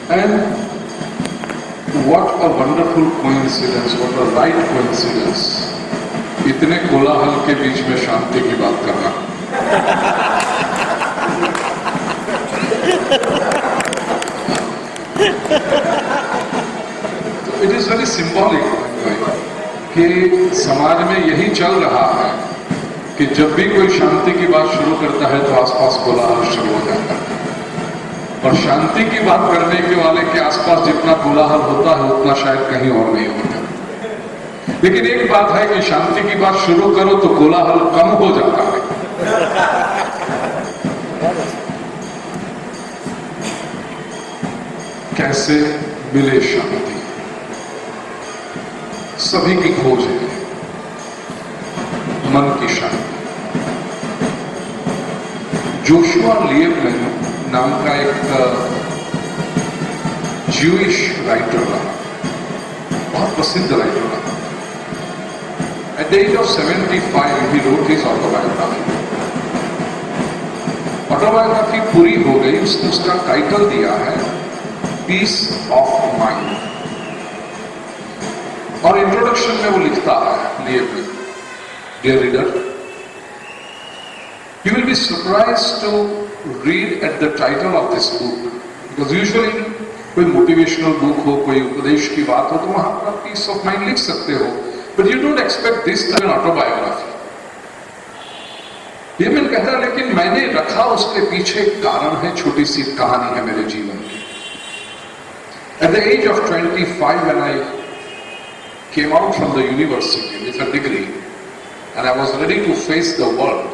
And what a wonderful coincidence, what a right coincidence. इतने कोलाहल के बीच में शांति की बात करना। तो इट इज वेरी सिंबॉलिक कि समाज में यही चल रहा है कि जब भी कोई शांति की बात शुरू करता है तो आसपास कोलाहल शुरू हो जाता है, और शांति की बात करने के वाले के आसपास जितना कोलाहल होता है उतना शायद कहीं और नहीं होता। लेकिन एक बात है कि शांति की बात शुरू करो तो कोलाहल कम हो जाता है। कैसे मिले शांति, सभी की खोज है मन की शांति। जोशुआ लिएपमैन नाम का एक ज्यूइश राइटर रहा, बहुत प्रसिद्ध राइटर रहा। At the age of 75, he wrote his autobiography. Autobiography पूरी हो गई, उसने उसका टाइटल दिया है पीस ऑफ माइंड। और इंट्रोडक्शन में वो लिखता है, लिएपमैन, dear reader, you will be surprised to read at the title of this book, because usually कोई मोटिवेशनल बुक हो, कोई उपदेश की बात हो तो वहां पर आप पीस ऑफ माइंड लिख सकते हो, but you don't expect this to an autobiography. ये मैं कहता है, लेकिन मैंने रखा उसके पीछे एक कारण है, छोटी सी कहानी है मेरे जीवन की। At the age of 25, when I came out from the university with a degree and I was ready to face the world,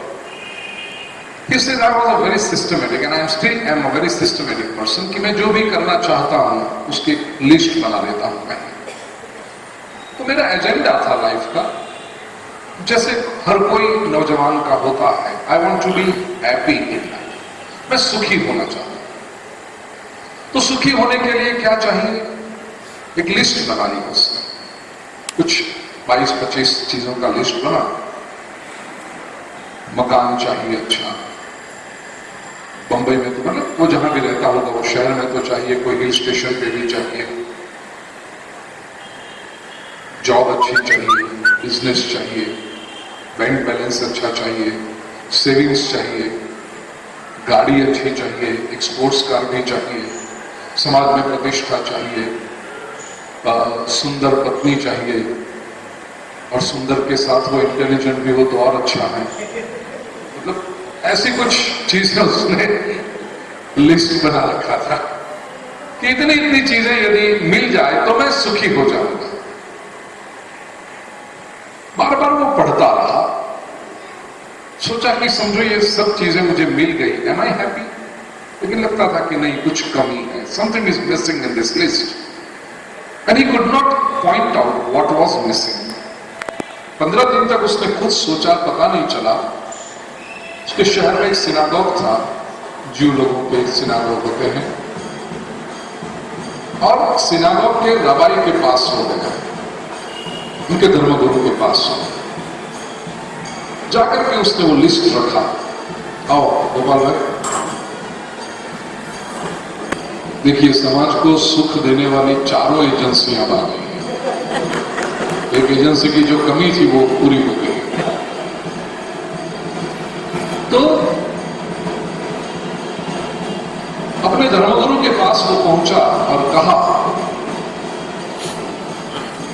he said I was a very systematic, and I still am a very systematic person, कि मैं जो भी करना चाहता हूं उसकी list बना लेता हूं पहले। तो मेरा एजेंडा था लाइफ का, जैसे हर कोई नौजवान का होता है, I want to be happy in life, मैं सुखी होना चाहता हूं। तो सुखी होने के लिए क्या चाहिए, एक लिस्ट बना ली उसने, कुछ 22-25 चीजों का लिस्ट बना। मकान चाहिए अच्छा, बंबई में तो मतलब वो जहां भी रहता होगा वो शहर में तो चाहिए, कोई हिल स्टेशन पे भी चाहिए, जॉब अच्छी चाहिए, बिजनेस चाहिए, बैंक बैलेंस अच्छा चाहिए, सेविंग्स चाहिए, गाड़ी अच्छी चाहिए, एक स्पोर्ट्स कार भी चाहिए, समाज में प्रतिष्ठा चाहिए, सुंदर पत्नी चाहिए, और सुंदर के साथ वो इंटेलिजेंट भी हो तो और अच्छा है। मतलब ऐसी कुछ चीजें उसने लिस्ट बना रखा था कि इतनी इतनी चीजें यदि मिल जाए तो मैं सुखी हो जाऊंगा। बार बार वो पढ़ता रहा, सोचा कि समझो ये सब चीजें मुझे मिल गई, एम आई हैप्पी? लेकिन लगता था कि नहीं, कुछ कमी है, something is missing in this list, and he could not point out what was missing. 15 दिन तक उसने खुद सोचा, पता नहीं चला। उसके शहर में एक सिनागोग था, ज्यू लोगों के सिनागोग होते हैं, और सिनागोग के रबाई के पास हो गया, उनके धर्मगुरु के पास हो, जाकर के उसने वो लिस्ट रखा। आओ गोपाल भाई, देखिए समाज को सुख देने वाली 4 एजेंसियां आ गई हैं। एक एजेंसी की जो कमी थी वो पूरी हो गई। तो अपने धर्मगुरु के पास वो पहुंचा और कहा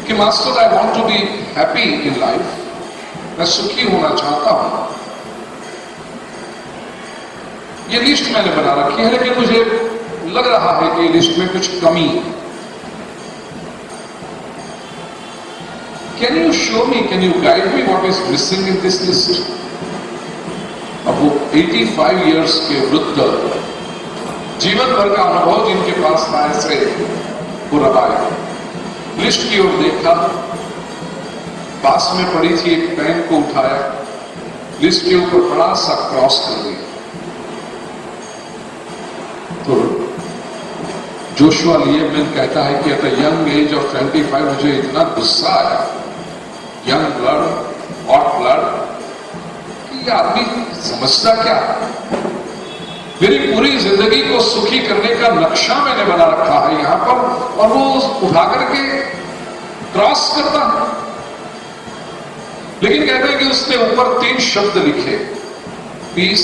कि master, I want to be happy in life, मैं सुखी होना चाहता हूं। ये लिस्ट मैंने बना रखी है, लेकिन मुझे लग रहा है कि लिस्ट में कुछ कमी है। Can you show me, can you guide me what is missing in this list? अब वो 85 इयर्स के वृद्ध, जीवन भर का अनुभव जिनके पास था, ऐसे वो रबाया, लिस्ट की ओर देखा, पास में पड़ी थी एक पेन को उठाया, लिस्ट के ऊपर बड़ा सा क्रॉस कर दिया। तो जोशुआ लिएपमैन कहता है कि at a young age of 25 मुझे इतना गुस्सा आया, यंग ब्लड, हॉट ब्लड, कि ये आदमी समझता क्या, मेरी पूरी जिंदगी को सुखी करने का नक्शा मैंने बना रखा है यहां पर, और वो उठा करके क्रॉस करता है। लेकिन कहते हैं कि उसने ऊपर 3 शब्द लिखे, पीस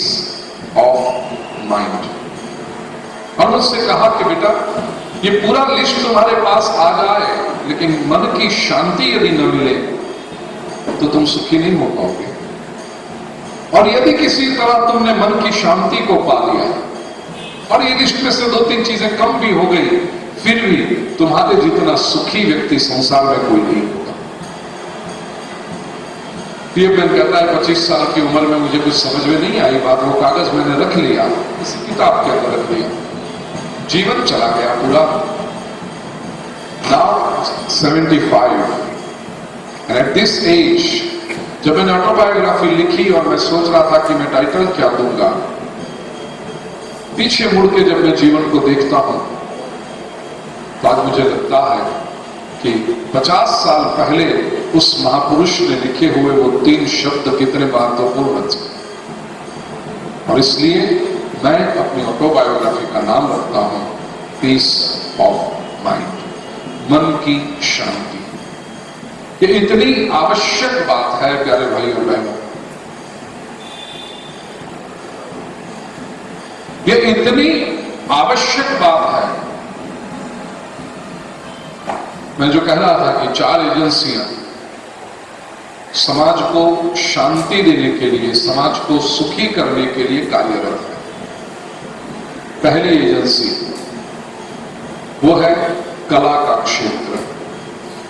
ऑफ माइंड। और मुझसे कहा कि बेटा ये पूरा लिस्ट तुम्हारे पास आ जाए, लेकिन मन की शांति यदि न मिले तो तुम सुखी नहीं हो पाओगे। और यदि किसी तरह तुमने मन की शांति को पा लिया और ये लिस्ट में से 2-3 चीजें कम भी हो गई, फिर भी तुम्हारे जितना सुखी व्यक्ति संसार में कोई नहीं होगा। पीएमएन कहता है 25 साल की उम्र में मुझे कुछ समझ में नहीं आई बात, वो कागज मैंने रख लिया, किसी किताब के अंदर रख लिया, जीवन चला गया पूरा। Now 75 and at this age, जब मैंने ऑटोबायोग्राफी लिखी और मैं सोच रहा था कि मैं टाइटल क्या दूंगा, पीछे मुड़ के जब मैं जीवन को देखता हूं तो आज मुझे लगता है कि 50 साल पहले उस महापुरुष ने लिखे हुए वो 3 शब्द कितने महत्वपूर्ण थे। और इसलिए मैं अपनी ऑटोबायोग्राफी का नाम रखता हूं पीस ऑफ माइंड, मन की शांति। ये इतनी आवश्यक बात है प्यारे भाई और बहनों, ये इतनी आवश्यक बात है। मैं जो कह रहा था कि 4 एजेंसियां समाज को शांति देने के लिए, समाज को सुखी करने के लिए कार्यरत है। पहली एजेंसी वो है कला का क्षेत्र।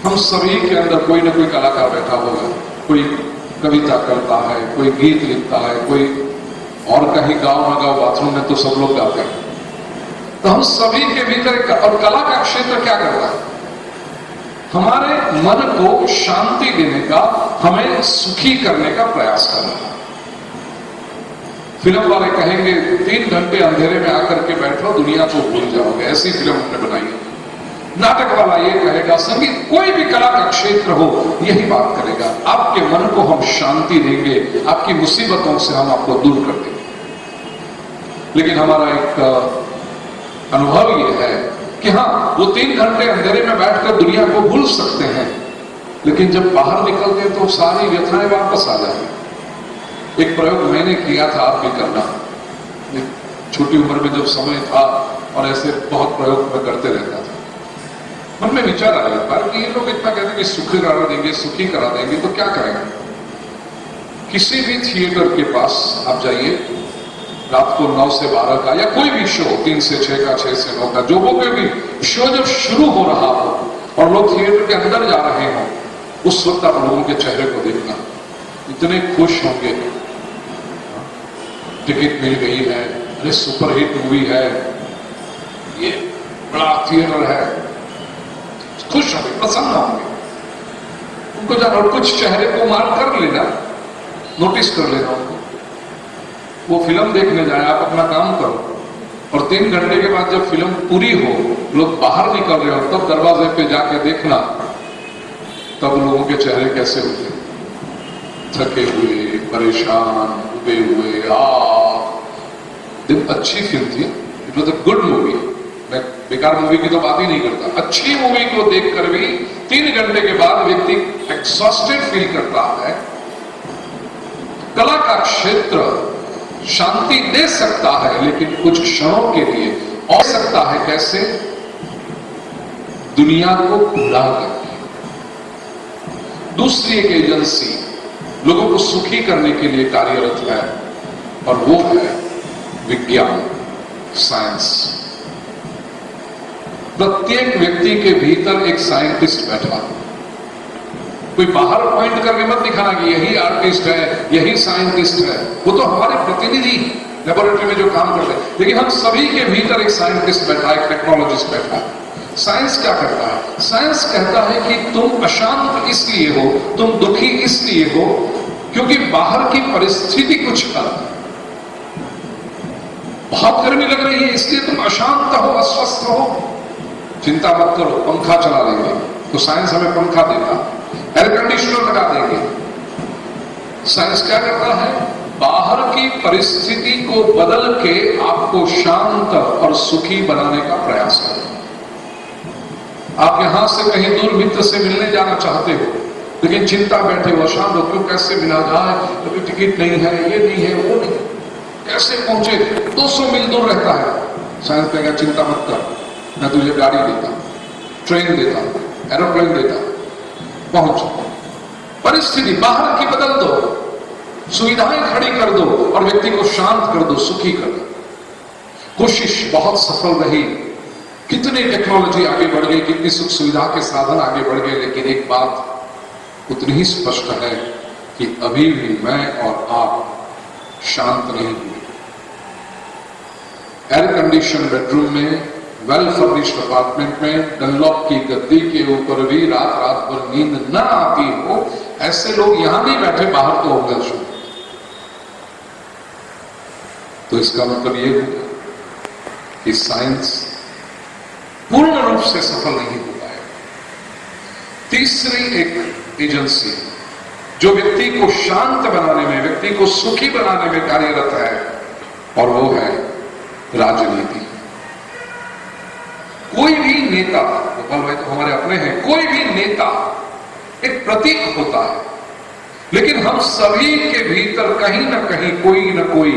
हम सभी के अंदर कोई ना कोई कलाकार बैठा होगा, कोई कविता करता है, कोई गीत लिखता है, कोई और कहीं गाँव ना गाँव बाथरूम में तो सब लोग गाते हैं। तो हम सभी के भीतर, और कला का क्षेत्र क्या करता है, हमारे मन को शांति देने का, हमें सुखी करने का प्रयास कर रहा है। फिल्म वाले कहेंगे 3 घंटे अंधेरे में आकर के बैठो, दुनिया को भूल जाओगे, ऐसी फिल्म हमने बनाई है। नाटक वाला ये कहेगा, संगीत, कोई भी कला का क्षेत्र हो यही बात करेगा, आपके मन को हम शांति देंगे, आपकी मुसीबतों से हम आपको दूर कर देंगे। लेकिन हमारा एक अनुभव ये है कि हाँ, वो 3 घंटे अंधेरे में बैठकर दुनिया को भूल सकते हैं, लेकिन जब बाहर निकलते हैं तो सारी व्यथाएं वापस आ जाती। एक प्रयोग मैंने किया था, आप भी करना। छोटी उम्र में जब समय था और ऐसे बहुत प्रयोग में करते रहता था, मन में विचार आया पर कि ये लोग इतना कहते हैं कि सुखी करा देंगे, सुखी करा देंगे, तो क्या करेंगे। किसी भी थिएटर के पास आप जाइए, रात को 9 से 12 का या कोई भी शो, 3 से 6 का, 6 से 9 का, जो वो भी शो जब शुरू हो रहा हो और लोग थिएटर के अंदर जा रहे हो, उस वक्त आप लोगों के चेहरे को देखना, इतने खुश होंगे, टिकट मिल गई है, अरे सुपरहिट मूवी है, ये बड़ा थिएटर है, खुश होंगे, प्रसन्न होंगे। उनको जाना, और कुछ चेहरे को मार्क कर लेना, नोटिस कर लेना उनको। वो फिल्म देखने जाए, आप अपना काम करो, और 3 घंटे के बाद जब फिल्म पूरी हो, लोग बाहर निकल रहे हो, तब दरवाजे पे जाके देखना, तब लोगों के चेहरे कैसे होते, थके हुए, परेशान, उबे हुए। अच्छी फिल्म थी, it was a good movie, मैं बेकार मूवी की तो बात ही नहीं करता। अच्छी मूवी को देखकर भी 3 घंटे के बाद व्यक्ति एक्सॉस्टेड फील करता है। कला का क्षेत्र शांति दे सकता है, लेकिन कुछ क्षणों के लिए, और सकता है कैसे, दुनिया को भुला करके। दूसरी एक एजेंसी लोगों को सुखी करने के लिए कार्यरत है, और वो है विज्ञान, साइंस। प्रत्येक व्यक्ति के भीतर एक साइंटिस्ट बैठा। कोई बाहर पॉइंट करके मत दिखाना कि यही आर्टिस्ट है, यही साइंटिस्ट है, वो तो हमारे प्रतिनिधि लेबोरेटरी में जो काम करते हैं, लेकिन हम सभी के भीतर एक साइंटिस्ट बैठा है, एक टेक्नोलॉजिस्ट बैठा है। साइंस क्या करता है? साइंस कहता है कि तुम अशांत इसलिए हो, तुम दुखी इसलिए हो क्योंकि बाहर की परिस्थिति कुछ अलग है। बहुत गर्मी लग रही है इसलिए तुम अशांत हो, अस्वस्थ हो। चिंता मत करो, पंखा चला देंगे, तो साइंस हमें पंखा देता, एयर कंडीशनर लगा देंगे। साइंस क्या करता है? बाहर की परिस्थिति को बदल के आपको शांत और सुखी बनाने का प्रयास करो। आप यहां से कहीं दूर मित्र से मिलने जाना चाहते हो, लेकिन चिंता बैठे हो, शांत हो, क्यों, कैसे मिला जाए, कभी टिकट नहीं है, ये नहीं है, वो नहीं, कैसे पहुंचे, 200 मील दूर रहता है। साइंस कहेगा चिंता मत कर, मैं तुझे गाड़ी देता, ट्रेन देता, एरोप्लेन देता, पहुंच। परिस्थिति बाहर की बदल दो, सुविधाएं खड़ी कर दो और व्यक्ति को शांत कर दो, सुखी कर दो। कोशिश बहुत सफल रही, कितनी टेक्नोलॉजी आगे बढ़ गई, कितनी सुख सुविधा के साधन आगे बढ़ गए, लेकिन एक बात उतनी ही स्पष्ट है कि अभी भी मैं और आप शांत नहीं हुए। एयर कंडीशन बेडरूम में, वेल फर्निश्ड अपार्टमेंट में, डनलॉप की गद्दी के ऊपर भी रात रात भर नींद न आती हो, ऐसे लोग यहां नहीं बैठे, बाहर तो होंगे। तो इसका मतलब ये हुआ कि साइंस पूर्ण रूप से सफल नहीं हो पाए। तीसरी एक एजेंसी जो व्यक्ति को शांत बनाने में, व्यक्ति को सुखी बनाने में कार्यरत है, और वो है राजनीति। कोई भी नेता, गोपाल भाई तो हमारे अपने हैं, कोई भी नेता एक प्रतीक होता है, लेकिन हम सभी के भीतर कहीं ना कहीं कोई ना कोई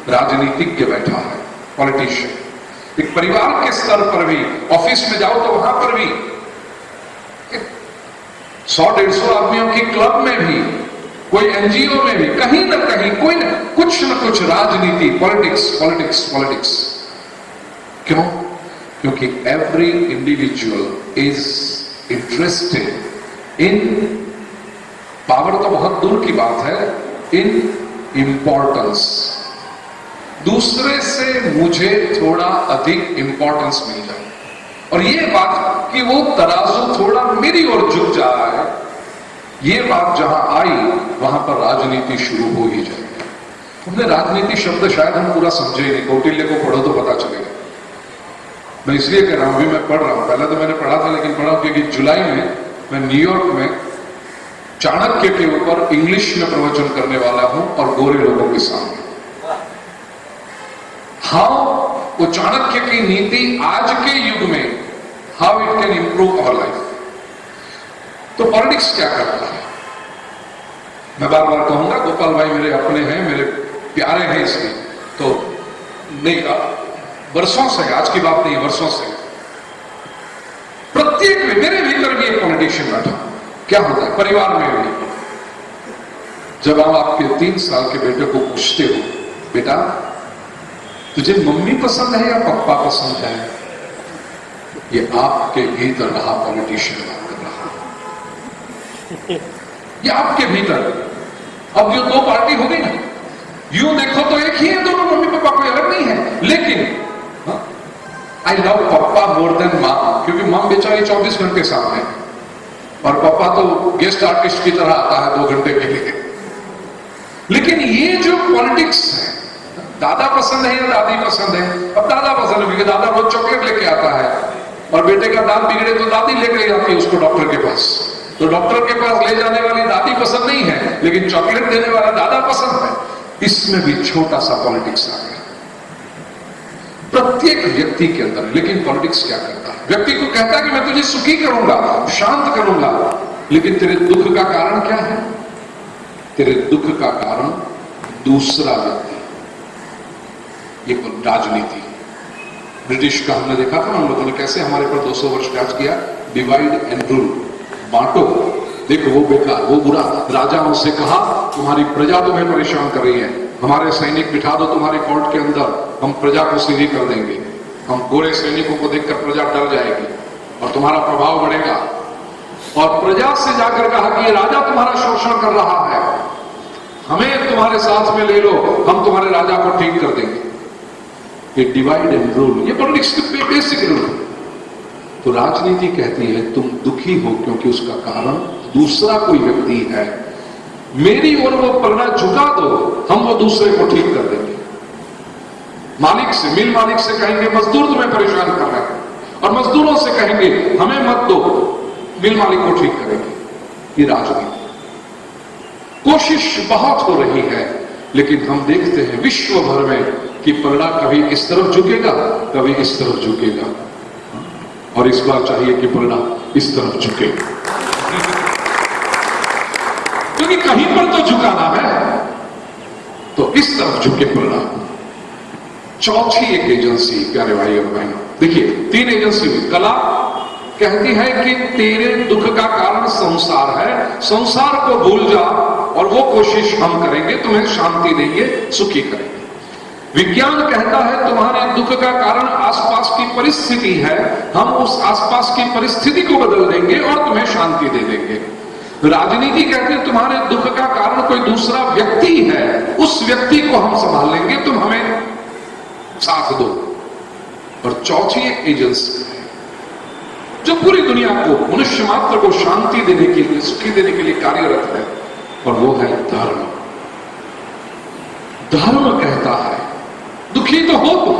राजनीतिज्ञ बैठा है, पॉलिटिशियन। एक परिवार के स्तर पर भी, ऑफिस में जाओ तो वहां पर भी, 100-150 आदमियों की क्लब में भी, कोई एनजीओ में भी, कहीं ना कहीं कोई ना कुछ राजनीति, पॉलिटिक्स पॉलिटिक्स पॉलिटिक्स। क्यों? क्योंकि every individual is interested in, power तो बहुत दूर की बात है, इन इंपॉर्टेंस। दूसरे से मुझे थोड़ा अधिक इंपॉर्टेंस मिल जाए, और ये बात कि वो तराजू थोड़ा मेरी ओर झुक जा रहा है, ये बात जहां आई वहां पर राजनीति शुरू हो ही जाएगी। हमने राजनीति शब्द शायद हम पूरा समझे नहीं, कौटिल्य को पढ़ो तो पता चलेगा। मैं इसलिए कह रहा हूं, अभी मैं पढ़ रहा हूं, पहले तो मैंने पढ़ा था, लेकिन पढ़ा क्योंकि जुलाई में मैं न्यूयॉर्क में चाणक्य के ऊपर इंग्लिश में प्रवचन करने वाला हूं, और गोरे लोगों के सामने। हाउ वो चाणक्य की नीति आज के युग में, how it can improve our life. तो पॉलिटिक्स क्या करता है? मैं बार बार कहूंगा, गोपाल भाई मेरे अपने हैं, मेरे प्यारे हैं, इसलिए तो नहीं, वर्षों से, आज की बात नहीं, वर्षों से प्रत्येक में, मेरे भीतर भी एक पॉलिटिशियन बैठा। क्या होता है परिवार में भी, जब आप आपके 3 साल के बेटे को पूछते हो, बेटा तुझे मम्मी पसंद है या पप्पा पसंद है, ये आपके भीतर रहा पॉलिटिशियन बात कर रहा, ये आपके भीतर। अब जो 2 पार्टी हो गई ना, यूं देखो तो एक ही है, दोनों मम्मी पापा, कोई अलग नहीं है, लेकिन I love papa more than मां, क्योंकि मां बेचारी 24 घंटे सामने, और पापा तो गेस्ट आर्टिस्ट की तरह आता है 2 घंटे के लिए। लेकिन ये जो पॉलिटिक्स है, दादा पसंद है या दादी पसंद है? अब दादा पसंद है, क्योंकि दादा रोज चॉकलेट लेके आता है, और बेटे का दांत बिगड़े तो दादी लेके जाती है उसको डॉक्टर के पास। तो डॉक्टर के पास ले जाने वाली दादी पसंद नहीं है, लेकिन चॉकलेट देने वाला दादा पसंद है। इसमें भी छोटा सा पॉलिटिक्स आ गया प्रत्येक व्यक्ति के अंदर। लेकिन पॉलिटिक्स क्या करता है? व्यक्ति को कहता है कि मैं तुझे सुखी करूंगा, शांत करूंगा, लेकिन तेरे दुख का कारण क्या है? तेरे दुख का कारण दूसरा व्यक्ति, ये राजनीति। ब्रिटिश का हमने देखा था, हम लोगों ने कैसे हमारे पर 200 वर्ष राज किया, डिवाइड एंड रूल, बांटो, देखो वो बेकार, वो बुरा। राजाओं से कहा तुम्हारी प्रजा तुम्हें परेशान कर रही है, हमारे सैनिक बिठा दो तुम्हारे कोर्ट के अंदर, हम प्रजा को सीधी कर देंगे। हम गोरे सैनिकों को देखकर प्रजा डर जाएगी और तुम्हारा प्रभाव बढ़ेगा। और प्रजा से जाकर कहा कि ये राजा तुम्हारा शोषण कर रहा है, हमें तुम्हारे साथ में ले लो, हम तुम्हारे राजा को ठीक कर देंगे। ये डिवाइड एंड रूल, ये पॉलिटिक्स के बेसिक रूल। तो राजनीति कहती है तुम दुखी हो क्योंकि उसका कारण दूसरा कोई व्यक्ति है, मेरी ओर वो पलड़ा झुका दो, हम वो दूसरे को ठीक कर देंगे। मालिक से, मिल मालिक से कहेंगे मजदूर तुम्हें परेशान कर रहे हैं, और मजदूरों से कहेंगे हमें मत दो, मिल मालिक को ठीक करेंगे। ये राजनीति। कोशिश बहुत हो रही है लेकिन हम देखते हैं विश्व भर में कि पलड़ा कभी इस तरफ झुकेगा, कभी इस तरफ झुकेगा, और इस बार चाहिए कि पलड़ा इस तरफ झुके, क्योंकि कहीं पर तो झुकाना है, तो इस तरफ झुके पलड़ा। चौथी एक एजेंसी, प्यारे भाई और बहनों, देखिए 3 एजेंसी हुई। कला कहती है कि तेरे दुख का कारण संसार है, संसार को भूल जा और वो कोशिश हम करेंगे, तुम्हें शांति देंगे, सुखी करेंगे। विज्ञान कहता है तुम्हारे दुख का कारण आसपास की परिस्थिति है, हम उस आसपास की परिस्थिति को बदल देंगे और तुम्हें शांति दे देंगे। राजनीति कहती है तुम्हारे दुख का कारण कोई दूसरा व्यक्ति है, उस व्यक्ति को हम संभाल लेंगे, तुम हमें साथ दो। और चौथी एक एजेंसी है जो पूरी दुनिया को, मनुष्य मात्र को शांति देने के लिए, सुखी देने के लिए कार्यरत है, और वो है धर्म। धर्म कहता है दुखी तो हो तुम,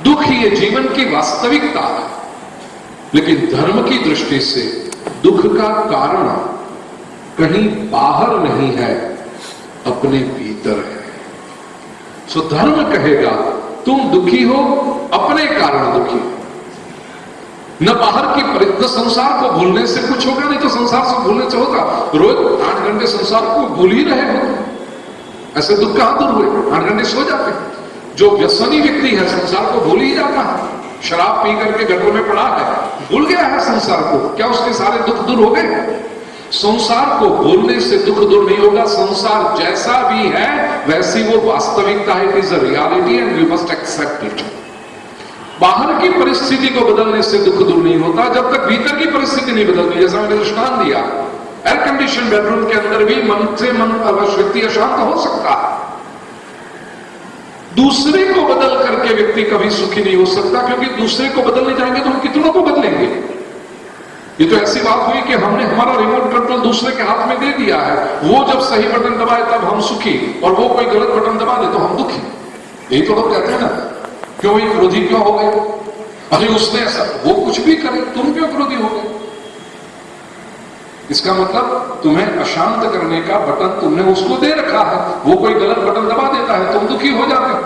दुख ये जीवन की वास्तविकता है, लेकिन धर्म की दृष्टि से दुख का कारण कहीं बाहर नहीं है, अपने भीतर है। सो धर्म कहेगा तुम दुखी हो, अपने कारण दुखी हो, न बाहर की न संसार को भूलने से कुछ होगा, नहीं तो संसार से भूलने से होगा। रोज 8 घंटे संसार को भूल ही रहे हो, ऐसे दुख कहां दूर हुए, 8 घंटे सो जाते हैं। जो व्यसनी व्यक्ति है संसार को भूल ही जाता है, शराब पी करके गड्ढों में पड़ा है, भूल गया है संसार को, क्या उसके सारे दुख दूर हो गए? संसार को भूलने से दुख दूर नहीं होगा। संसार जैसा भी है वैसी वो वास्तविकता है, it is a reality and we must accept it. बाहर की परिस्थिति को बदलने से दुख दूर नहीं होता जब तक भीतर की परिस्थिति नहीं बदलती। जैसा मैंने दृष्टांत दिया, एयर कंडीशन बेडरूम के अंदर भी मन से मन व्यक्ति अशांत हो सकता है। दूसरे को बदल करके व्यक्ति कभी सुखी नहीं हो सकता, क्योंकि दूसरे को बदलने जाएंगे तो हम कितनों को बदलेंगे। ये तो ऐसी बात हुई कि हमने हमारा रिमोट कंट्रोल दूसरे के हाथ में दे दिया है, वो जब सही बटन दबाए तब हम सुखी, और वो कोई गलत बटन दबा दे तो हम दुखी। यही तो लोग कहते हैं ना, क्यों ये क्रोधी क्यों हो गए, अरे उसने ऐसा, वो कुछ भी करे, तुम क्यों क्रोधी हो गए? इसका मतलब तुम्हें अशांत करने का बटन तुमने उसको दे रखा है, वो कोई गलत बटन दबा देता है, तुम दुखी हो जाते हो,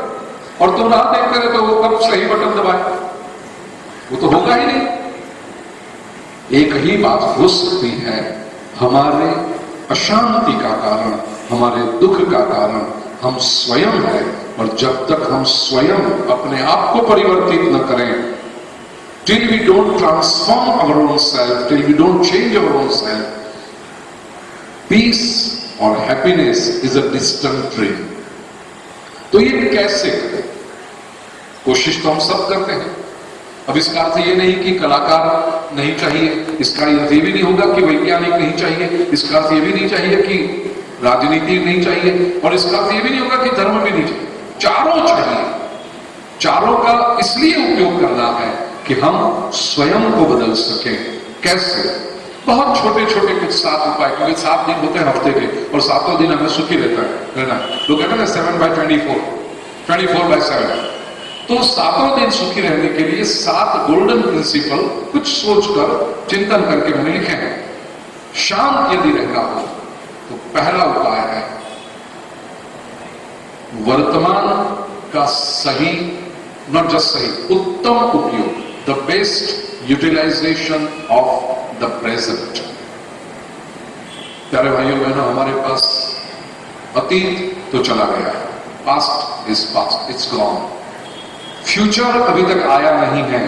और तुम राह देखते रहते हो वो कब सही बटन दबाए, वो तो होगा ही नहीं। एक ही बात हो सकती है, हमारे अशांति का कारण, हमारे दुख का कारण हम स्वयं है, और जब तक हम स्वयं अपने आप को परिवर्तित न करें, till we don't transform our own self, till we don't change our own self, peace or happiness is a distant dream. तो ये कैसे करें? कोशिश तो हम सब करते हैं। अब इसका अर्थ ये नहीं कि कलाकार नहीं चाहिए, इसका अर्थ ये भी नहीं होगा कि वैज्ञानिक नहीं चाहिए, इसका अर्थ ये भी नहीं चाहिए कि राजनीति नहीं चाहिए, और इसका अर्थ ये भी नहीं होगा कि धर्म भी नहीं चाहिए। चारों चाहिए। चारों का इसलिए उपयोग करना है कि हम स्वयं को बदल सकें। कैसे? बहुत छोटे छोटे कुछ 7 उपाय, क्योंकि 7 दिन होते हैं हफ्ते के, और 7वां दिन हमें सुखी रहना। लोग कहते हैं ना 7/24, 24/7। तो 7वां दिन सुखी रहने के लिए 7 गोल्डन प्रिंसिपल कुछ सोचकर, चिंतन करके मैंने लिखे हैं। शांत यदि रहना हो तो पहला उपाय है वर्तमान का सही, नॉट जस्ट सही, उत्तम उपयोग, the best utilisation of the present. प्यारे भाइयों बहनों, हमारे पास अतीत तो चला गया है, past is past, it's gone. Future अभी तक आया नहीं है,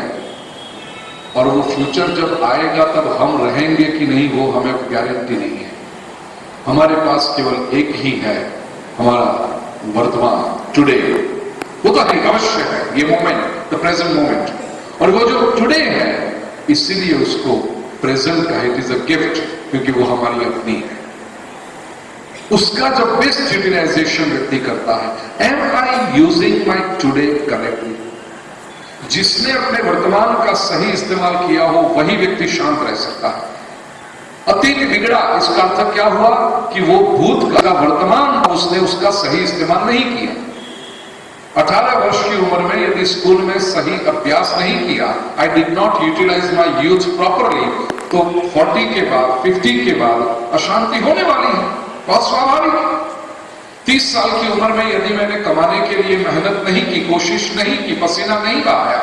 और वो फ्यूचर जब आएगा तब हम रहेंगे कि नहीं वो हमें गारंटी नहीं है। हमारे पास केवल एक ही है, हमारा वर्तमान, टुडे। वो तो है, अवश्य है, ये मोमेंट, द प्रेजेंट मोमेंट, और वो जो टुडे है इसीलिए उसको प्रेजेंट का, इट इज अ गिफ्ट, क्योंकि वो हमारी अपनी है। उसका जब बेस्ट यूटिलाइजेशन व्यक्ति करता है, am I using my today correctly, जिसने अपने वर्तमान का सही इस्तेमाल किया हो वही व्यक्ति शांत रह सकता है। अतीत बिगड़ा, इसका अर्थ क्या हुआ कि वो भूत का वर्तमान उसने उसका सही इस्तेमाल नहीं किया। 18 वर्ष की उम्र में यदि स्कूल में सही अभ्यास नहीं किया, I did not utilise my youth properly, तो 40 के बाद, 50 के बाद अशांति होने वाली है, बहुत स्वाभाविक। 30 साल की उम्र में यदि मैंने कमाने के लिए मेहनत नहीं की, कोशिश नहीं की, पसीना नहीं बहाया,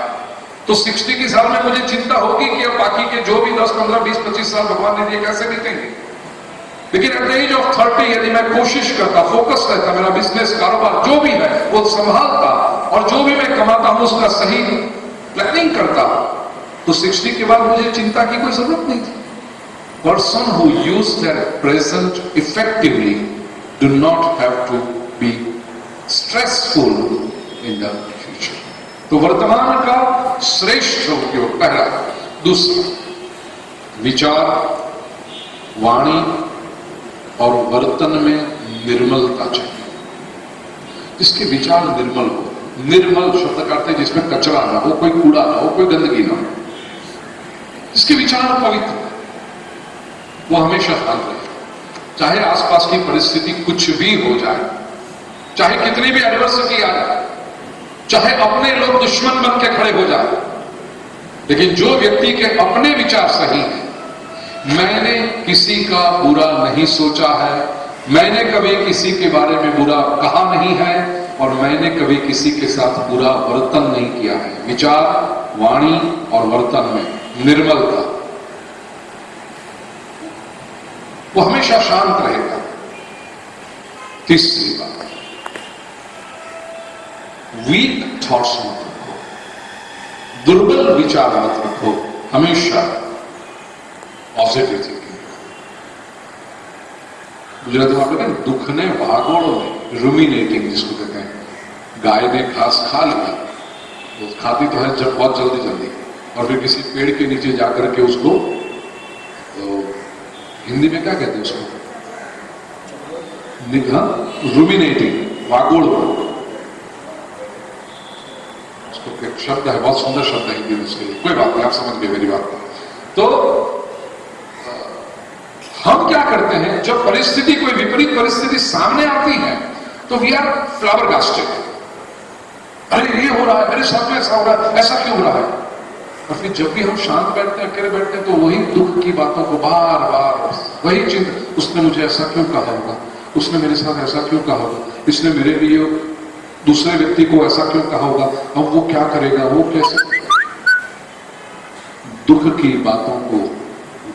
तो 60 की साल में मुझे चिंता होगी कि अब बाकी के जो भी 10, 15, 20, 25 साल भगवान ने दिए कैसे बीतेंगे। लेकिन एट द एज ऑफ 30 यदि मैं कोशिश करता, फोकस रहता, मेरा बिजनेस, कारोबार जो भी है वो संभालता, और जो भी मैं कमाता हूं उसका सही प्लानिंग करता, तो 60 के बाद मुझे चिंता की कोई जरूरत नहीं थी। Person who use their present effectively do not have to be stressful in the future. तो वर्तमान का श्रेष्ठ उपयोग पहला। दूसरा, विचार, वाणी और वर्तन में निर्मलता चाहिए। जिसके विचार निर्मल हो, निर्मल शब्द का अर्थ है जिसमें कचरा ना हो, कोई कूड़ा ना हो, कोई गंदगी ना हो, जिसके विचार पवित्र, वो हमेशा शांत रहे, चाहे आसपास की परिस्थिति कुछ भी हो जाए, चाहे कितनी भी एडवर्सिटी आ जाए, चाहे अपने लोग दुश्मन बन के खड़े हो जाए, लेकिन जो व्यक्ति के अपने विचार सही है, मैंने किसी का बुरा नहीं सोचा है, मैंने कभी किसी के बारे में बुरा कहा नहीं है, और मैंने कभी किसी के साथ बुरा वर्तन नहीं किया है। विचार, वाणी और वर्तन में निर्मलता, वो हमेशा शांत रहेगा। तीसरी बात, वीक थॉट्स मत रखो, दुर्बल विचार मत रखो, हमेशा पॉजिटिव थिंकिंग। गुजराती में आप कहते हैं दुखने भागोड़ों में, रुमिनेटिंग जिसको कहते हैं। गाय ने घास खा लिया, तो खाती तो है जब बहुत जल्दी जल्दी, और फिर किसी पेड़ के नीचे जाकर के उसको, तो हिंदी में क्या कहते हैं उसको, रुमिनेटिंग, भागोड़, उसको एक शब्द है, बहुत सुंदर शब्द है हिंदी में उसके लिए, कोई बात नहीं, आप समझ गए मेरी बात। तो हम क्या करते हैं, जब परिस्थिति, कोई विपरीत परिस्थिति सामने आती है, तो वी आर फ्लावर गास्टेड। अरे ये हो रहा है, मेरे साथ में ऐसा हो रहा है, ऐसा क्यों हो रहा है? और फिर जब भी हम शांत बैठते हैं, अकेले बैठते हैं, तो वही दुख की बातों को बार बार, वही चिंता, उसने मुझे ऐसा क्यों कहा होगा, उसने मेरे साथ ऐसा क्यों कहा होगा, इसने मेरे लिए दूसरे व्यक्ति को ऐसा क्यों कहा होगा, अब वो क्या करेगा, वो कैसे, दुख की बातों को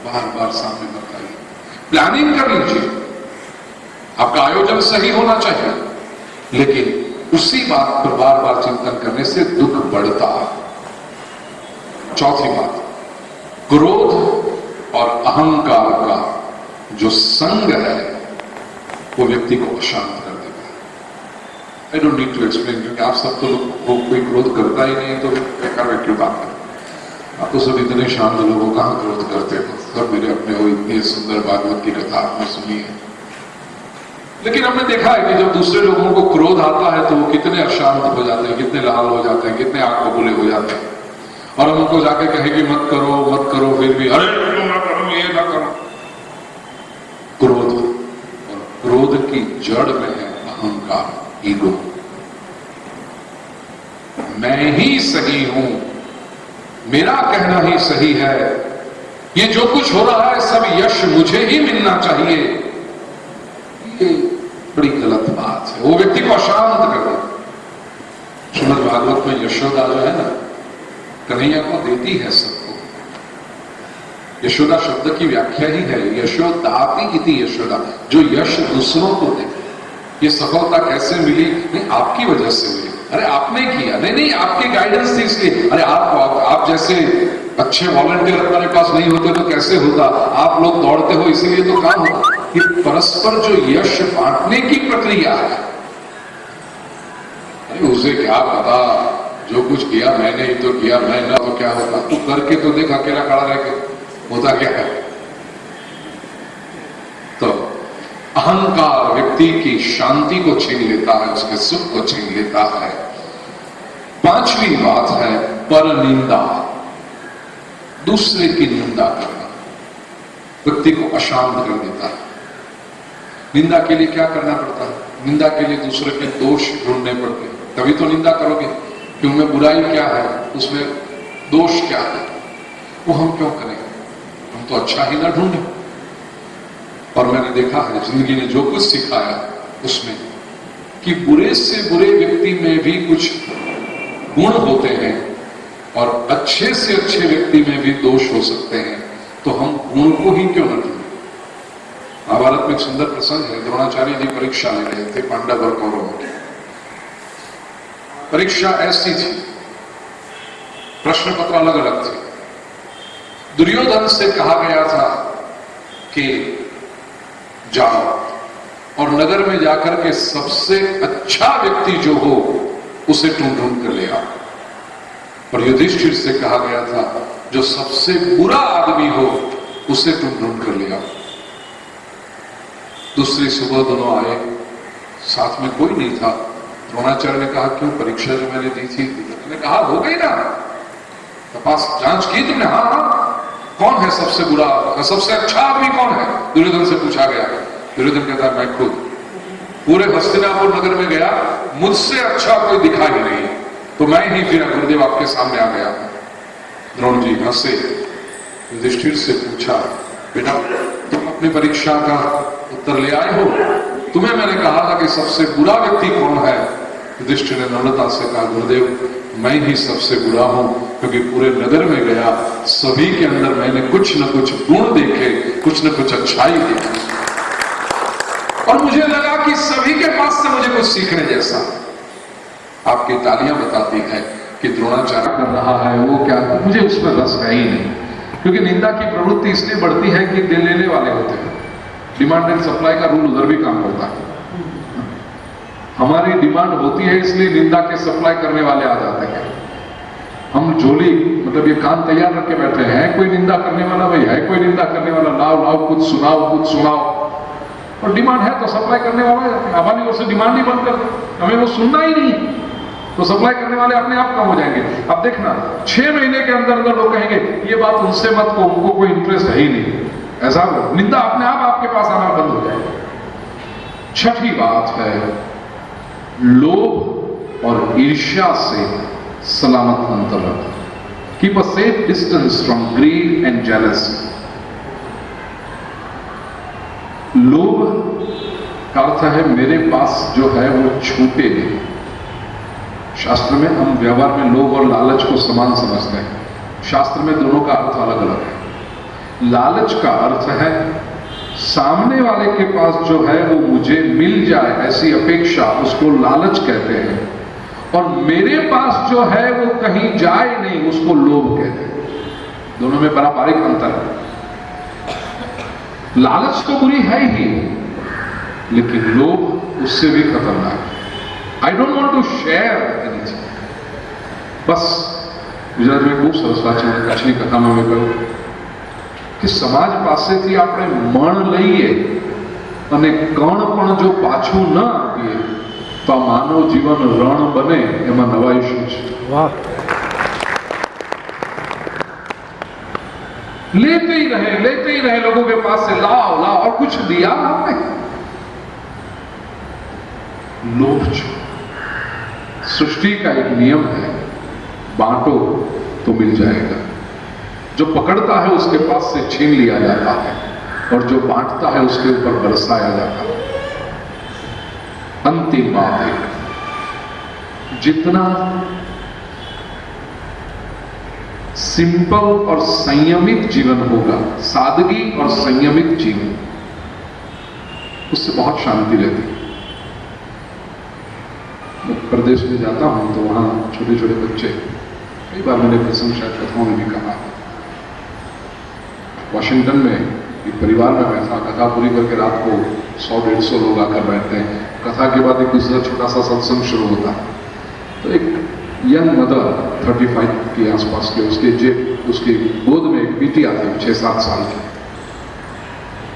बार बार सामने मत लाइए। प्लानिंग कर लीजिए, आपका आयोजन सही होना चाहिए, लेकिन उसी बात पर बार बार चिंतन करने से दुख बढ़ता है। चौथी बात, क्रोध और अहंकार का जो संग है वो व्यक्ति को अशांत कर देता है। I don't need to explain, क्योंकि आप सब तो लोग को कोई क्रोध करता ही नहीं है, तो बेकार में क्यों बात करें। आप तो सब इतने शांत लोगों कहां क्रोध करते हो, सब मेरे अपने हो, इतनी सुंदर भागवत की कथा आपने सुनी है। लेकिन हमने देखा है कि जब दूसरे लोगों को क्रोध आता है तो वो कितने अशांत हो जाते हैं, कितने लाल हो जाते हैं, कितने आंख बबूले हो जाते हैं, और हम उनको जाके कहेंगे मत करो मत करो, फिर भी अरे ना करो, ये ना करो। क्रोध, और क्रोध की जड़ में है अहंकार, ईगो। मैं ही सही हूं, मेरा कहना ही सही है, ये जो कुछ हो रहा है सब यश मुझे ही मिलना चाहिए, ये बड़ी गलत बात है। वो व्यक्ति को अशांत कर देता। श्रीमद् भागवत में यशोदा जो है ना, कन्हैया को देती है सबको। यशोदा शब्द की व्याख्या ही है यशोदाति इति यशोदा, जो यश दूसरों को दे। ये सफलता कैसे मिली? नहीं, आपकी वजह से मिली। अरे आपने किया, नहीं नहीं आपकी गाइडेंस थी इसलिए। अरे आप जैसे अच्छे वॉलंटियर हमारे पास नहीं होते तो कैसे होता, आप लोग दौड़ते हो इसीलिए तो काम होता। कि परस्पर जो यश बांटने की प्रक्रिया है, अरे उसे क्या पता, जो कुछ किया मैंने ही तो किया, मैं ना तो क्या होता, तू करके तो देख, अकेला खड़ा रह के होता क्या है। तो अहंकार व्यक्ति की शांति को छीन लेता है, उसके सुख को छीन लेता है। पांचवी बात है पर निंदा, दूसरे की निंदा करना व्यक्ति को अशांत कर देता है। निंदा के लिए क्या करना पड़ता है? निंदा के लिए दूसरे के दोष ढूंढने पड़ते हैं, तभी तो निंदा करोगे कि उनमें बुराई क्या है, उसमें दोष क्या है। वो हम क्यों करें, हम तो अच्छा ही ना ढूंढें। और मैंने देखा है जिंदगी ने जो कुछ सिखाया उसमें कि बुरे से बुरे व्यक्ति में भी कुछ गुण होते हैं और अच्छे से अच्छे व्यक्ति में भी दोष हो सकते हैं, तो हम गुण को ही क्यों न चुनें। महाभारत में एक सुंदर प्रसंग है। द्रोणाचार्य जी परीक्षा ले रहे थे पांडव और कौरवों की। परीक्षा ऐसी थी, प्रश्न पत्र अलग अलग थे। दुर्योधन से कहा गया था कि जाओ और नगर में जाकर के सबसे अच्छा व्यक्ति जो हो उसे ढूंढ कर ले आओ, और युधिष्ठिर से कहा गया था जो सबसे बुरा आदमी हो उसे ढूंढ कर ले आओ। दूसरी सुबह दोनों आए, साथ में कोई नहीं था। द्रोणाचार्य ने कहा क्यों, परीक्षा जो मैंने दी थी, मैंने कहा हो गई ना, तपास जांच की तुमने? हाँ हाँ। कौन है सबसे बुरा, सबसे अच्छा आदमी कौन है? दुर्योधन से पूछा गया। दुर्योधन कहता है मैं खुद। पूरे हस्तिनापुर नगर में गया, मुझसे अच्छा कोई दिखा ही नहीं, तो मैं ही फिर गुरुदेव आपके सामने आ गया। द्रोण जी हंसे। युधिष्ठिर से पूछा बेटा तुम अपनी परीक्षा का उत्तर ले आए हो, तुम्हें मैंने कहा था कि सबसे बुरा व्यक्ति कौन है? युधिष्ठिर ने नम्रता से कहा गुरुदेव मैं ही सबसे बुरा हूं, क्योंकि पूरे नगर में गया, सभी के अंदर मैंने कुछ न कुछ गुण देखे, कुछ न कुछ अच्छाई देखी, और मुझे लगा कि सभी के पास से मुझे कुछ सीखने जैसा। आपकी तालियां बताती है कि द्रोणाचार्य कर रहा है वो क्या, मुझे उसमें रस है ही नहीं, क्योंकि निंदा की प्रवृत्ति इसलिए बढ़ती है कि दे लेने वाले होते हैं। डिमांड एंड सप्लाई का रूल उधर भी काम करता है। हमारी डिमांड होती है इसलिए निंदा के सप्लाई करने वाले आ जाते हैं। हम झोली मतलब ये कान तैयार रख के बैठे हैं, कोई निंदा करने वाला भाई है, कोई निंदा करने वाला, लाओ लाओ कुछ सुनाओ, और डिमांड है तो सप्लाई करने वाला है। हमारी ओर से डिमांड ही बंद कर दो, हमें वो सुनना ही नहीं, तो सप्लाई करने वाले अपने आप कम हो जाएंगे। अब देखना 6 महीने के अंदर अंदर लोग कहेंगे ये बात उनसे मत को, उनको कोई इंटरेस्ट है ही नहीं, ऐसा हो निंदा अपने आप आपके पास आना बंद हो जाएगा। छठी बात है, लोभ और ईर्ष्या से सलामत अंतर रखो। Keep a safe distance from grid and jealousy. लोभ का अर्थ है मेरे पास जो है वो छूटे नहीं। शास्त्र में हम व्यवहार में लोभ और लालच को समान समझते हैं, शास्त्र में दोनों का अर्थ अलग अलग है। लालच का अर्थ है सामने वाले के पास जो है वो मुझे मिल जाए ऐसी अपेक्षा, उसको लालच कहते हैं, और मेरे पास जो है वो कहीं जाए नहीं, उसको लोभ कहते हैं। दोनों में पारंपरिक अंतर है। लालच तो बुरी है ही, लेकिन लोभ उससे भी खतरनाक है। I don't want to share anything. बस गुजरात में खूब सरस વાત છે, કચ્છની કથામાં મેં કહ્યું કે સમાજ પાસેથી આપણે મણ લઈએ અને કણ પણ જો પાછું ન આપીએ તો આ માનવ જીવન રણ બને, એમાં નવાઈ શું છે? વાહ! लेते ही रहे लोगों के पास से, लाओ और कुछ दिया आपने? लोभ छो। सृष्टि का एक नियम है, बांटो तो मिल जाएगा। जो पकड़ता है उसके पास से छीन लिया जाता है, और जो बांटता है उसके ऊपर बरसाया जाता है। अंतिम बात है, जितना सिंपल और संयमित जीवन होगा, सादगी और संयमित जीवन, उससे बहुत शांति रहती है। मैं प्रदेश में जाता हूं तो वहां छोटे छोटे बच्चे, कई बार मैंने प्रसंग शायद कथाओं में भी कहा, वॉशिंगटन में एक परिवार में मैं था, कथा पूरी करके रात को 100-150 लोग आकर बैठते हैं। कथा के बाद एक दूसरा छोटा सा सत्संग शुरू होता है। तो एक यंग मदर 35 के आसपास के, उसके गोद में एक बिटिया थी 6-7 साल की।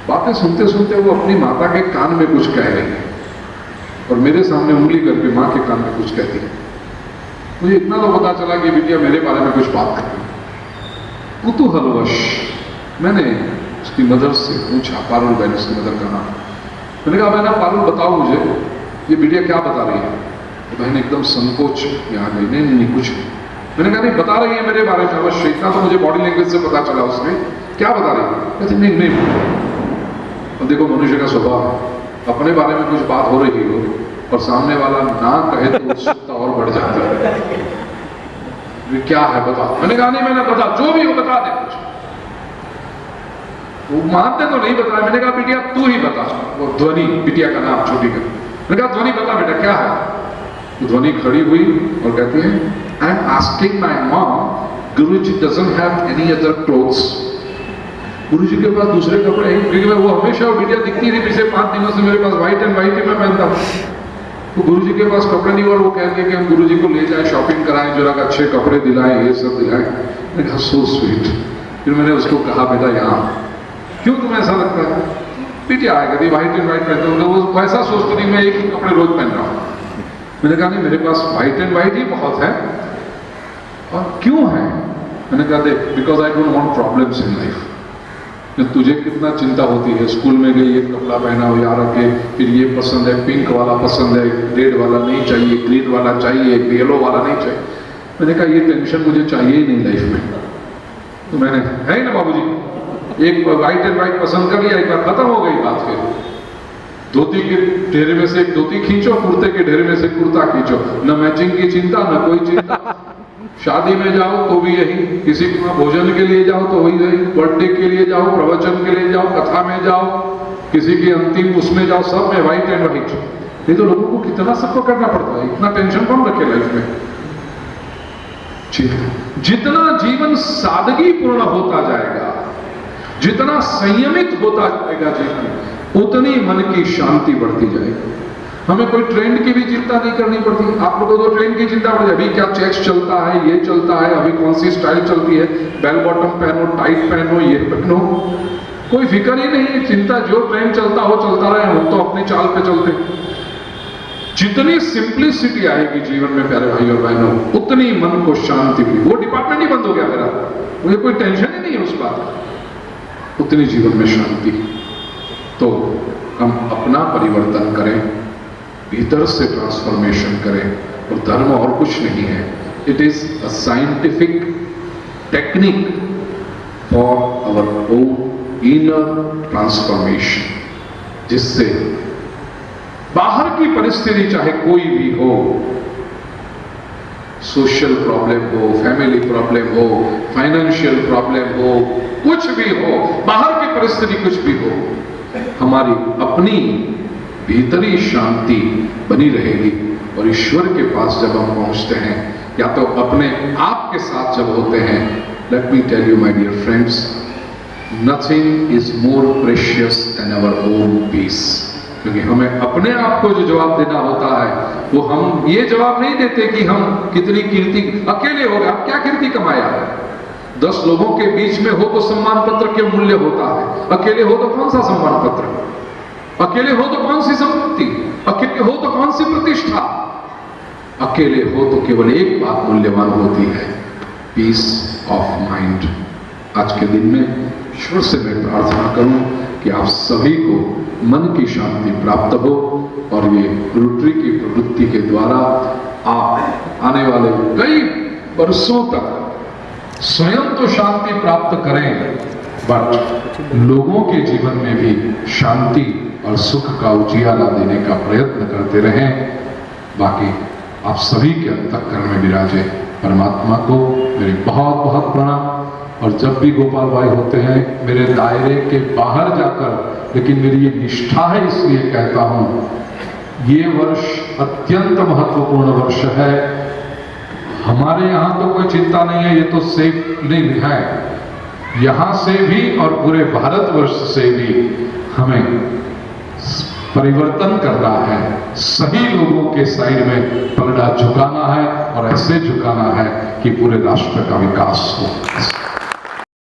बातें सुनते सुनते वो अपनी माता के कान में कुछ कह रही है, और मेरे सामने उंगली करके माँ के कान में कुछ कहती है। मुझे इतना तो पता चला कि बिटिया मेरे बारे में कुछ बात कर रही है। कुतूहलवश मैंने उसकी मदर से पूछा, पारुल बहन उसकी मदर का नाम। मैंने कहा बहना पारुल बताओ मुझे, ये बिटिया क्या बता रही है? तो बहन एकदम संकोच में आ गई, नहीं कुछ नहीं। मैंने कहा नहीं बता रही है मेरे बारे में अवश्य, इतना तो मुझे बॉडी लैंग्वेज से पता चला उसने, क्या बता रही है? कहते नहीं। और देखो मनुष्य का स्वभाव है, अपने बारे में कुछ बात हो रही हो और सामने वाला ना कहे तो उत्सुकता और बढ़ जाती है। ये क्या है बताओ? मैंने कहा नहीं, मैंने बता, जो भी हो बता दे कुछ। वो मानते तो नहीं बताया। मैंने कहा बिटिया तू ही बता। वो ध्वनि, बिटिया का नाम छोटी का, मैंने कहा ध्वनि बता बेटा क्या है। तो ध्वनि खड़ी हुई और कहती है I am asking my mom, Guruji doesn't have any other clothes. Guruji के पास दूसरे कपड़े हैं? क्योंकि मैं वो हमेशा बिटिया दिखती थी पिछले 5 दिनों से मेरे पास व्हाइट एंड व्हाइट ही मैं पहनता हूँ। तो गुरुजी के पास कपड़े नहीं, और वो कह के कि हम गुरुजी को ले जाए, शॉपिंग कराएं, जरा अच्छे कपड़े दिलाएं, ये सब दिलाएं। मैंने कहा सो स्वीट। फिर मैंने उसको कहा बेटा यहाँ क्यों तुम्हें ऐसा लगता है? बिटिया आएगा थी व्हाइट एंड व्हाइट पहनता हूँ, तो वो ऐसा सोचती थी मैं एक ही कपड़े रोज पहन रहा हूँ। मैंने कहा नहीं, मेरे पास व्हाइट एंड व्हाइट ही बहुत है। और क्यों है? मैंने कहा देख, because I don't want problems in life. तुझे कितना चिंता होती है, स्कूल में गई एक कपड़ा पहना हो यार के, फिर ये पसंद है, पिंक वाला पसंद है, रेड वाला नहीं चाहिए, ग्रीन वाला चाहिए, येलो वाला नहीं चाहिए। मैंने कहा ये टेंशन मुझे चाहिए ही नहीं लाइफ में। तो मैंने है ना बाबूजी, एक व्हाइट एंड व्हाइट पसंद कर लिया, एक बार खत्म हो गई बात। फिर धोती के ढेरे में से एक धोती खींचो, कुर्ते के ढेरे में से कुर्ता खींचो, न मैचिंग की चिंता न कोई चिंता। शादी में जाओ तो भी यही, किसी को भोजन के लिए जाओ तो वही रही, बर्थडे के लिए जाओ, प्रवचन के लिए जाओ, कथा में जाओ, किसी की अंतिम उसमें जाओ, सब में व्हाइट एंड व्हाइट। नहीं तो लोगों को कितना सबको करना पड़ता है, इतना टेंशन कौन रखे लाइफ में। जितना जीवन सादगी पूर्ण होता जाएगा, जितना संयमित होता जाएगा जीवन, उतनी मन की शांति बढ़ती जाएगी। हमें कोई ट्रेंड की भी चिंता नहीं करनी पड़ती। आप लोगों को तो ट्रेंड की चिंता पड़ती है, अभी क्या चेक्स चलता है, ये चलता है, अभी कौन सी स्टाइल चलती है, बेल बॉटम पहनो, टाइट पहनो, ये पहनो, कोई फिक्र ही नहीं है। चिंता जो ट्रेंड चलता हो चलता रहे, हम तो अपनी चाल पे चलते। जितनी सिंप्लिसिटी आएगी जीवन में प्यारे भाई और बहनों, उतनी मन को शांति मिली। वो डिपार्टमेंट ही बंद हो गया मेरा, मुझे कोई टेंशन ही नहीं है उस बात का, उतनी जीवन में शांति। तो हम अपना परिवर्तन करें, भीतर से ट्रांसफॉर्मेशन करें, और धर्म और कुछ नहीं है। It is a scientific technique for our own inner transformation, जिससे बाहर की परिस्थिति चाहे कोई भी हो, सोशल प्रॉब्लम हो, फैमिली प्रॉब्लम हो, फाइनेंशियल प्रॉब्लम हो, कुछ भी हो, बाहर की परिस्थिति कुछ भी हो, हमारी अपनी भीतरी शांति बनी रहेगी। और ईश्वर के पास जब हम पहुंचते हैं, या तो अपने आप के साथ जब होते हैं, let me tell you my dear friends, nothing is more precious than our own peace. क्योंकि हमें अपने आप को जो जवाब देना होता है, वो हम ये जवाब नहीं देते कि हम कितनी कीर्ति, अकेले हो गए, आप क्या कीर्ति कमाया है? 10 लोगों के बीच में हो तो सम्मान पत्र के मूल्य होता है, अकेले हो तो कौन सा सम्मान पत्र, अकेले हो तो कौन सी संपत्ति, अकेले हो तो कौन सी प्रतिष्ठा। अकेले हो तो केवल एक बात मूल्यवान होती है, पीस ऑफ माइंड। आज के दिन में ईश्वर से मैं प्रार्थना करूं कि आप सभी को मन की शांति प्राप्त हो, और ये रोटरी की प्रवृत्ति के द्वारा आप आने वाले कई वर्षों तक स्वयं तो शांति प्राप्त करें, बट लोगों के जीवन में भी शांति और सुख का उजियारा देने का प्रयत्न करते रहें। बाकी आप सभी के अंतःकरण में विराजे परमात्मा को मेरे बहुत बहुत प्रणाम। और जब भी गोपाल भाई होते हैं मेरे दायरे के बाहर जाकर, लेकिन मेरी ये निष्ठा है इसलिए कहता हूं, ये वर्ष अत्यंत महत्वपूर्ण वर्ष है। हमारे यहां तो कोई चिंता नहीं है, ये तो सेफ नहीं है, यहां से भी और पूरे भारतवर्ष से भी हमें परिवर्तन करना है, सही लोगों के साइड में पलड़ा झुकाना है, और ऐसे झुकाना है कि पूरे राष्ट्र का विकास हो।